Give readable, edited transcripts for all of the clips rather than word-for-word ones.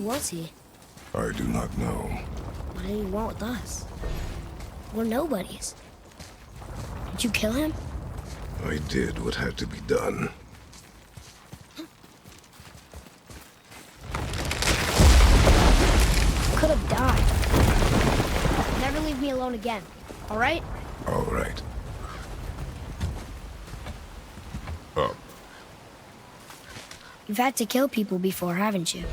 was he? I do not know. What did he want with us? We're nobodies. Did you kill him? I did what had to be done. Could have died. Never leave me alone again, all right? All right. Up. You've had to kill people before, haven't you?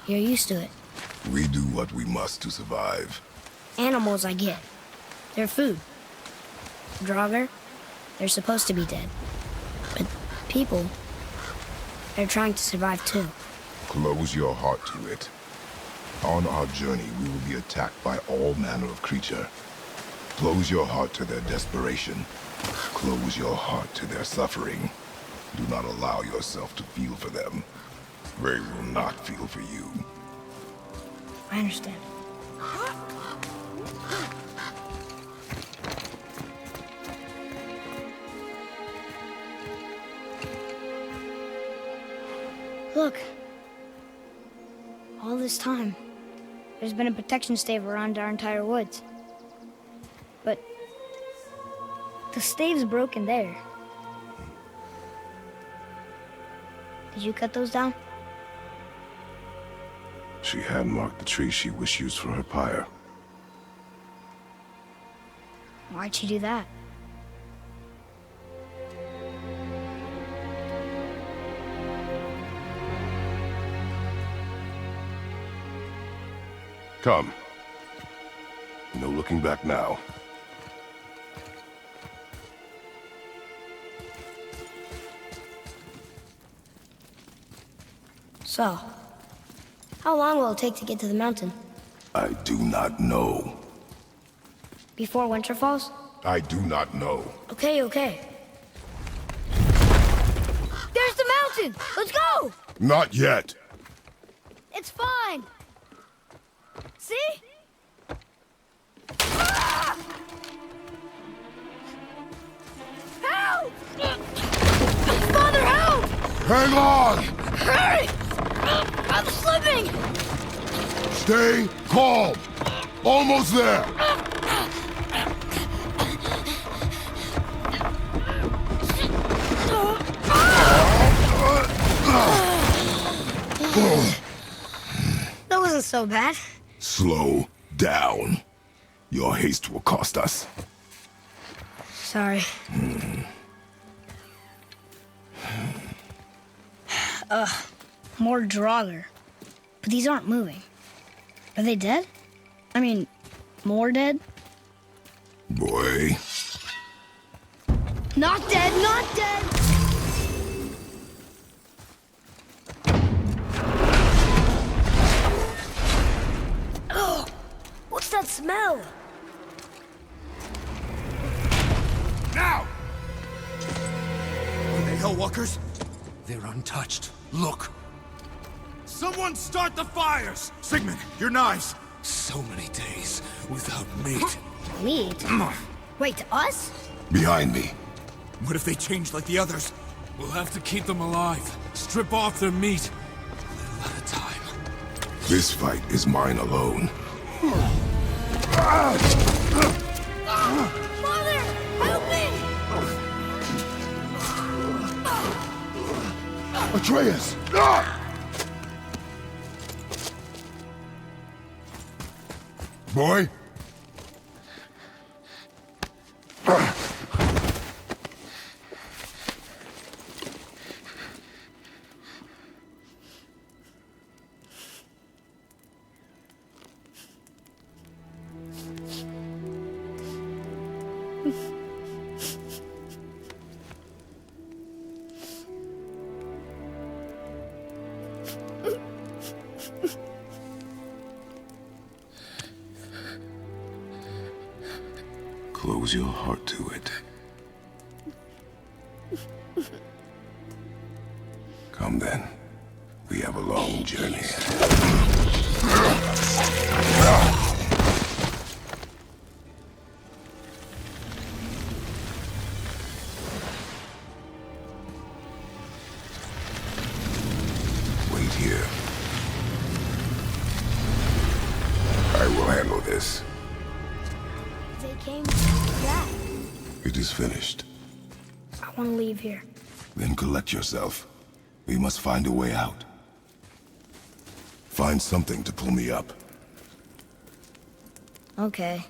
You're used to it. We do what we must to survive. Animals, I get. They're food. Draugr, they're supposed to be dead. But people, they're trying to survive too. Close your heart to it. On our journey, we will be attacked by all manner of creature. Close your heart to their desperation. Close your heart to their suffering. Do not allow yourself to feel for them. They will not feel for you. I understand. Look. All this time, there's been a protection stave around our entire woods. But the stave's broken there. Did you cut those down? She had marked the tree she wished used for her pyre. Why'd she do that? Come. No looking back now. So, how long will it take to get to the mountain? I do not know. Before winter falls? I do not know. Okay, okay. There's the mountain! Let's go! Not yet. It's fine! See? Ah! Help! Father, help! Hang on! Hurry! I'm slipping! Stay calm. Almost there. That wasn't so bad. Slow down. Your haste will cost us. Sorry. More Draugr. But these aren't moving. Are they dead? I mean, more dead? Boy. Not dead, not dead! Oh, what's that smell? Now! Are they Hellwalkers? They're untouched. Look! Someone start the fires! Sigmund, your knives! So many days without meat. Meat? Wait, us? Behind me. What if they change like the others? We'll have to keep them alive. Strip off their meat. A little at a time. This fight is mine alone. Mother, help me! Atreus! Boy? Close your heart to it. Come then. We have a long journey. Wait here. handle this. They came back. It is finished. I want to leave here. Then collect yourself. We must find a way out. Find something to pull me up. Okay.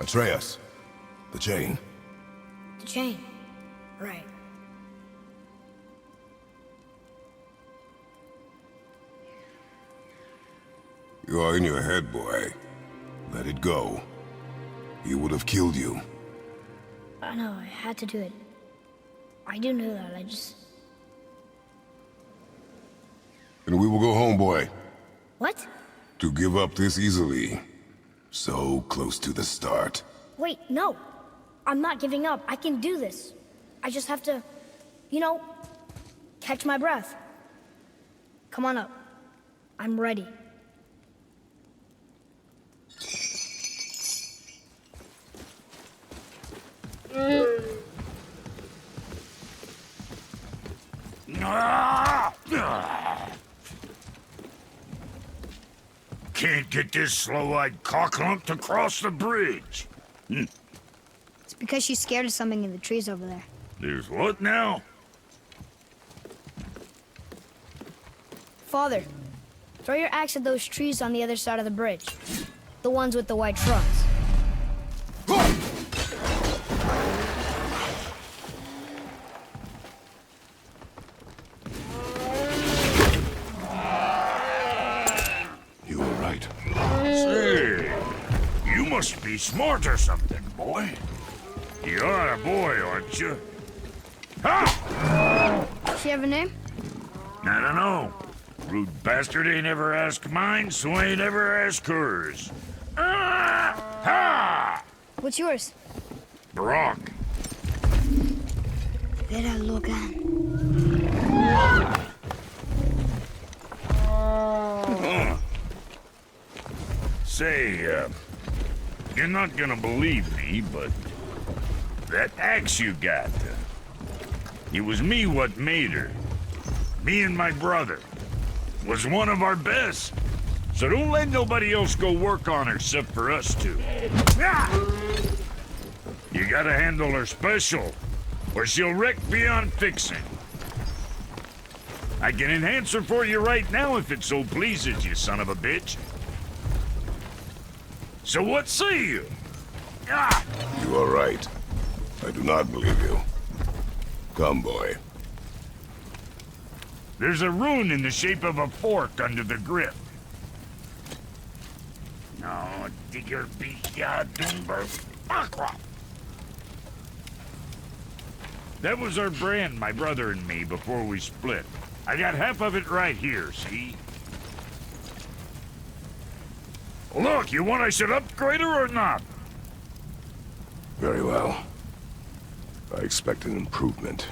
Atreus, the chain. The chain. Right. You are in your head, boy. Let it go. He would have killed you. I know, I had to do it. I do know that, And we will go home, boy. What? To give up this easily. So close to the start. Wait, no. I'm not giving up. I can do this. I just have to, catch my breath. Come on up. I'm ready. Can't get this slow-eyed cocklump to cross the bridge. It's because she's scared of something in the trees over there. There's what now? Father, throw your axe at those trees on the other side of the bridge. The ones with the white trunks. You were right. Say, you must be smart or something, boy. You are a boy, aren't you? Ha! Does she have a name? I don't know. Rude bastard ain't ever asked mine, so ain't ever asked hers. Ha! What's yours? Brock. Vera Logan. Say, you're not gonna believe me, but that axe you got, it was me what made her. Me and my brother. Was one of our best. So don't let nobody else go work on her except for us two. Ah! You gotta handle her special, or she'll wreck beyond fixing. I can enhance her for you right now if it so pleases you, son of a bitch. So what say you? Ah! You are right. I do not believe you. Come, boy. There's a rune in the shape of a fork under the grip. No, digger beat ya, Doomber. That was our brand, my brother and me, before we split. I got half of it right here, see? Look, you want I should upgrade her or not? Very well. I expect an improvement.